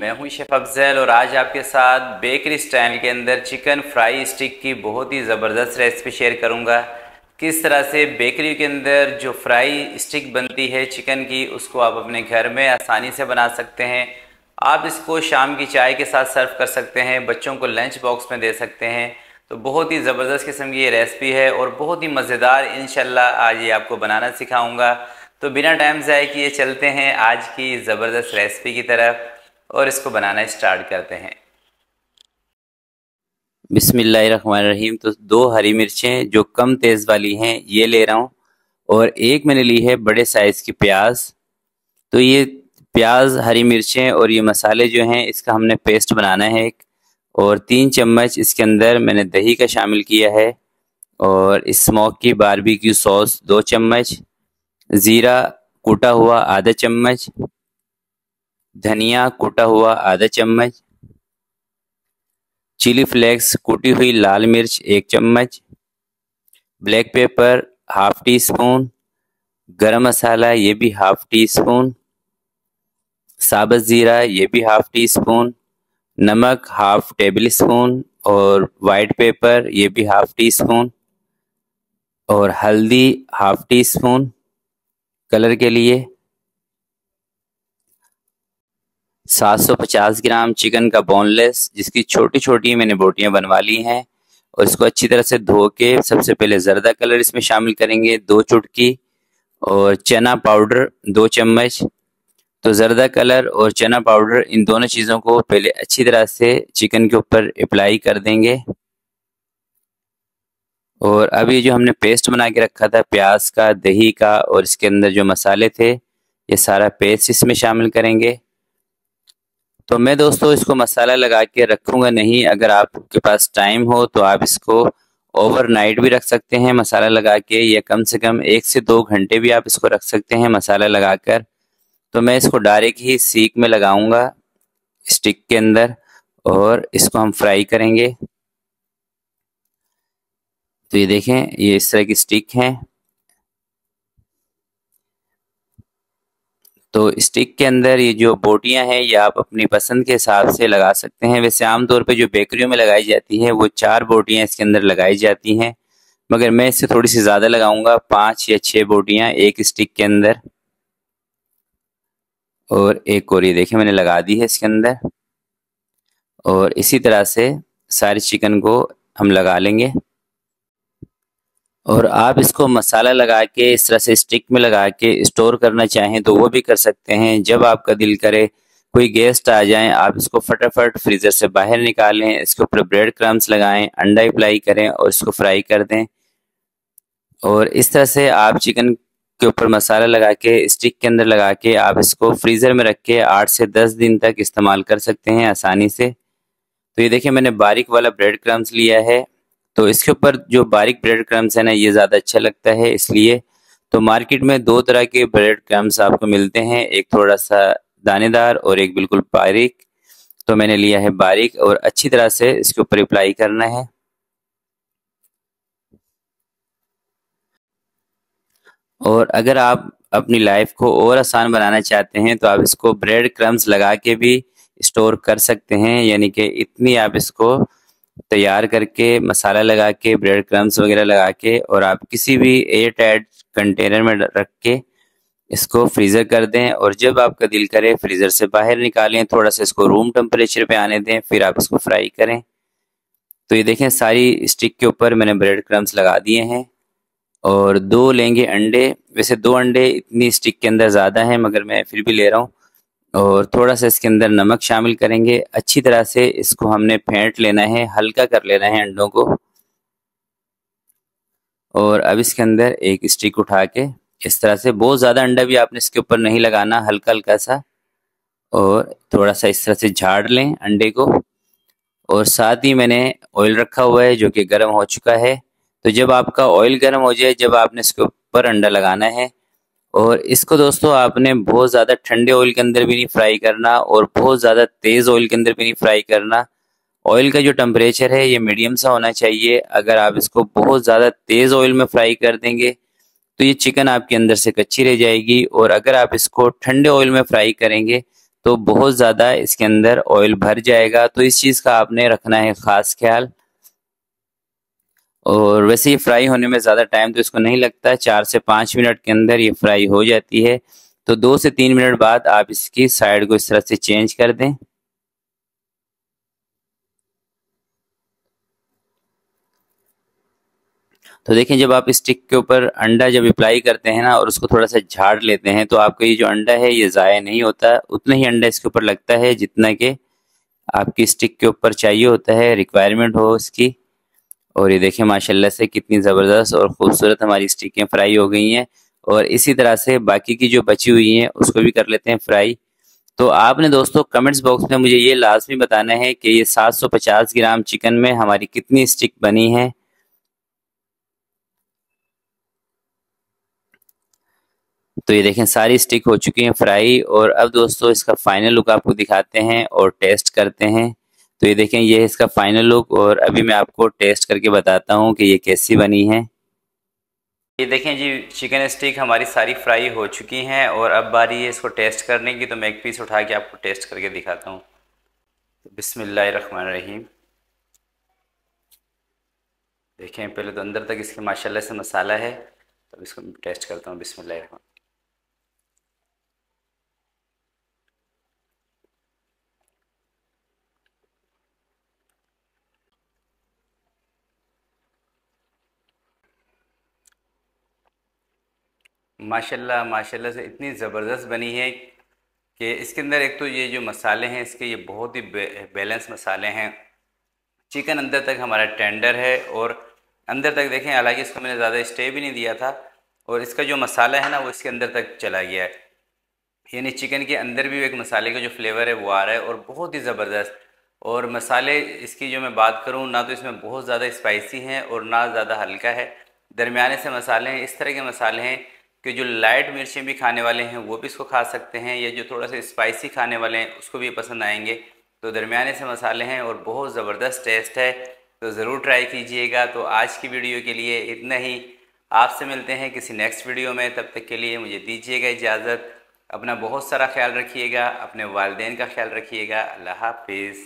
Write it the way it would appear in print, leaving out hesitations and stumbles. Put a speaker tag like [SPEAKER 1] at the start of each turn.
[SPEAKER 1] मैं हूं शेफ अफजल और आज आपके साथ बेकरी स्टाइल के अंदर चिकन फ्राई स्टिक की बहुत ही ज़बरदस्त रेसिपी शेयर करूंगा। किस तरह से बेकरी के अंदर जो फ्राई स्टिक बनती है चिकन की, उसको आप अपने घर में आसानी से बना सकते हैं। आप इसको शाम की चाय के साथ सर्व कर सकते हैं, बच्चों को लंच बॉक्स में दे सकते हैं। तो बहुत ही ज़बरदस्त किस्म की ये रेसिपी है और बहुत ही मज़ेदार इंशाल्लाह आज ये आपको बनाना सिखाऊंगा। तो बिना टाइम ज़ाय किए चलते हैं आज की ज़बरदस्त रेसिपी की तरफ और इसको बनाना स्टार्ट करते हैं। बिस्मिल्लाहिर्रहमानिर्रहीम। तो 2 हरी मिर्चें जो कम तेज़ वाली हैं ये ले रहा हूँ और एक मैंने ली है बड़े साइज़ की प्याज। तो ये प्याज, हरी मिर्चें और ये मसाले जो हैं इसका हमने पेस्ट बनाना है एक। और 3 चम्मच इसके अंदर मैंने दही का शामिल किया है और स्मोक की बारबेक्यू सॉस 2 चम्मच, ज़ीरा कूटा हुआ आधा चम्मच, धनिया कूटा हुआ आधा चम्मच, चिली फ्लेक्स कुटी हुई लाल मिर्च 1 चम्मच, black pepper half tea spoon, गरम मसाला ये भी हाफ टी स्पून, साबुत ज़ीरा ये भी हाफ टी स्पून, नमक हाफ टेबल स्पून और वाइट पेपर ये भी हाफ टी स्पून और हल्दी हाफ टी स्पून कलर के लिए। 750 ग्राम चिकन का बोनलेस जिसकी छोटी छोटी मैंने बोटियां बनवा ली हैं और इसको अच्छी तरह से धो के सबसे पहले जर्दा कलर इसमें शामिल करेंगे 2 चुटकी और चना पाउडर 2 चम्मच। तो जर्दा कलर और चना पाउडर इन दोनों चीज़ों को पहले अच्छी तरह से चिकन के ऊपर अप्लाई कर देंगे। और अब ये जो हमने पेस्ट बना के रखा था प्याज का, दही का और इसके अंदर जो मसाले थे ये सारा पेस्ट इसमें शामिल करेंगे। तो मैं दोस्तों इसको मसाला लगा के रखूँगा नहीं, अगर आपके पास टाइम हो तो आप इसको ओवरनाइट भी रख सकते हैं मसाला लगा के, या कम से कम 1 से 2 घंटे भी आप इसको रख सकते हैं मसाला लगाकर। तो मैं इसको डायरेक्ट ही सीख में लगाऊंगा स्टिक के अंदर और इसको हम फ्राई करेंगे। तो ये देखें ये इस तरह की स्टिक हैं। तो स्टिक के अंदर ये जो बोटियां हैं ये आप अपनी पसंद के हिसाब से लगा सकते हैं। वैसे आमतौर पे जो बेकरियों में लगाई जाती है वो 4 बोटियां इसके अंदर लगाई जाती हैं, मगर मैं इससे थोड़ी सी ज़्यादा लगाऊंगा, 5 या 6 बोटियां एक स्टिक के अंदर। और एक और ये देखें मैंने लगा दी है इसके अंदर और इसी तरह से सारे चिकन को हम लगा लेंगे। और आप इसको मसाला लगा के इस तरह से स्टिक में लगा के स्टोर करना चाहें तो वो भी कर सकते हैं। जब आपका दिल करे कोई गेस्ट आ जाए आप इसको फटाफट फ्रीज़र से बाहर निकालें, इसके ऊपर ब्रेड क्रम्स लगाएं, अंडा अप्लाई करें और इसको फ्राई कर दें। और इस तरह से आप चिकन के ऊपर मसाला लगा के स्टिक के अंदर लगा के आप इसको फ्रीज़र में रख के 8 से 10 दिन तक इस्तेमाल कर सकते हैं आसानी से। तो ये देखिए मैंने बारीक वाला ब्रेड क्रम्स लिया है, तो इसके ऊपर जो बारीक ब्रेड क्रम्स है ना ये ज़्यादा अच्छा लगता है इसलिए। तो मार्केट में 2 तरह के ब्रेड क्रम्स आपको मिलते हैं, एक थोड़ा सा दानेदार और एक बिल्कुल बारीक। तो मैंने लिया है बारीक और अच्छी तरह से इसके ऊपर अप्लाई करना है। और अगर आप अपनी लाइफ को और आसान बनाना चाहते हैं तो आप इसको ब्रेड क्रम्स लगा के भी स्टोर कर सकते हैं, यानी कि इतनी आप इसको तैयार करके मसाला लगा के ब्रेड क्रम्स वगैरह लगा के और आप किसी भी एयर टाइट कंटेनर में रख के इसको फ्रीज़र कर दें और जब आपका दिल करे फ्रीज़र से बाहर निकालें, थोड़ा सा इसको रूम टेम्परेचर पे आने दें, फिर आप इसको फ्राई करें। तो ये देखें सारी स्टिक के ऊपर मैंने ब्रेड क्रम्स लगा दिए हैं और 2 लेंगे अंडे। वैसे 2 अंडे इतनी स्टिक के अंदर ज़्यादा हैं मगर मैं फिर भी ले रहा हूँ। और थोड़ा सा इसके अंदर नमक शामिल करेंगे, अच्छी तरह से इसको हमने फेंट लेना है, हल्का कर लेना है अंडों को। और अब इसके अंदर एक स्टिक उठा के इस तरह से, बहुत ज़्यादा अंडा भी आपने इसके ऊपर नहीं लगाना, हल्का हल्का सा, और थोड़ा सा इस तरह से झाड़ लें अंडे को। और साथ ही मैंने ऑयल रखा हुआ है जो कि गर्म हो चुका है। तो जब आपका ऑयल गर्म हो जाए जब आपने इसके ऊपर अंडा लगाना है। और इसको दोस्तों आपने बहुत ज़्यादा ठंडे ऑयल के अंदर भी नहीं फ्राई करना और बहुत ज़्यादा तेज़ ऑयल के अंदर भी नहीं फ्राई करना। ऑयल का जो टेम्परेचर है ये मीडियम सा होना चाहिए। अगर आप इसको बहुत ज़्यादा तेज़ ऑयल में फ्राई कर देंगे तो ये चिकन आपके अंदर से कच्ची रह जाएगी, और अगर आप इसको ठंडे ऑयल में फ्राई करेंगे तो बहुत ज़्यादा इसके अंदर ऑयल भर जाएगा। तो इस चीज़ का आपने रखना है ख़ास ख्याल। और वैसे ये फ्राई होने में ज़्यादा टाइम तो इसको नहीं लगता है, 4 से 5 मिनट के अंदर ये फ्राई हो जाती है। तो 2 से 3 मिनट बाद आप इसकी साइड को इस तरह से चेंज कर दें। तो देखें, जब आप स्टिक के ऊपर अंडा जब अप्लाई करते हैं ना और उसको थोड़ा सा झाड़ लेते हैं, तो आपका ये जो अंडा है ये ज़ाया नहीं होता, उतना ही अंडा इसके ऊपर लगता है जितना कि आपकी स्टिक के ऊपर चाहिए होता है, रिक्वायरमेंट हो उसकी। और ये देखें माशाल्लाह से कितनी ज़बरदस्त और ख़ूबसूरत हमारी स्टिकें फ्राई हो गई हैं। और इसी तरह से बाकी की जो बची हुई हैं उसको भी कर लेते हैं फ्राई। तो आपने दोस्तों कमेंट्स बॉक्स में मुझे ये लाजमी बताना है कि ये 750 ग्राम चिकन में हमारी कितनी स्टिक बनी है। तो ये देखें सारी स्टिक हो चुकी हैं फ्राई। और अब दोस्तों इसका फाइनल लुक आपको दिखाते हैं और टेस्ट करते हैं। तो ये देखें, ये है इसका फाइनल लुक और अभी मैं आपको टेस्ट करके बताता हूँ कि ये कैसी बनी है। ये देखें जी, चिकन स्टिक हमारी सारी फ्राई हो चुकी हैं और अब बारी है इसको टेस्ट करने की। तो मैं एक पीस उठा के आपको टेस्ट करके दिखाता हूँ। तो बिस्मिल्लाहिर्रहमानिर्रहीम। देखें पहले तो अंदर तक इसके माशाल्लाह से मसाला है। तो इसको टेस्ट करता हूँ। बिस्मिल्लाहिर्रहमान। माशाल्लाह माशाल्लाह से इतनी ज़बरदस्त बनी है कि इसके अंदर एक तो ये जो मसाले हैं इसके ये बहुत ही बैलेंस मसाले हैं। चिकन अंदर तक हमारा टेंडर है और अंदर तक देखें, हालांकि इसको मैंने ज़्यादा स्टे भी नहीं दिया था और इसका जो मसाला है ना वो इसके अंदर तक चला गया है। यानी चिकन के अंदर भी एक मसाले का जो फ्लेवर है वो आ रहा है और बहुत ही ज़बरदस्त। और मसाले इसकी जो मैं बात करूँ ना, तो इसमें बहुत ज़्यादा स्पाइसी हैं और ना ज़्यादा हल्का है, दरमियाने से मसाले हैं। इस तरह के मसाले हैं कि जो लाइट मिर्चें भी खाने वाले हैं वो भी इसको खा सकते हैं, या जो थोड़ा सा स्पाइसी खाने वाले हैं उसको भी पसंद आएंगे। तो दरमियाने से मसाले हैं और बहुत ज़बरदस्त टेस्ट है। तो ज़रूर ट्राई कीजिएगा। तो आज की वीडियो के लिए इतना ही। आपसे मिलते हैं किसी नेक्स्ट वीडियो में। तब तक के लिए मुझे दीजिएगा इजाज़त। अपना बहुत सारा ख्याल रखिएगा, अपने वालिदैन का ख्याल रखिएगा। अल्लाह हाफिज़।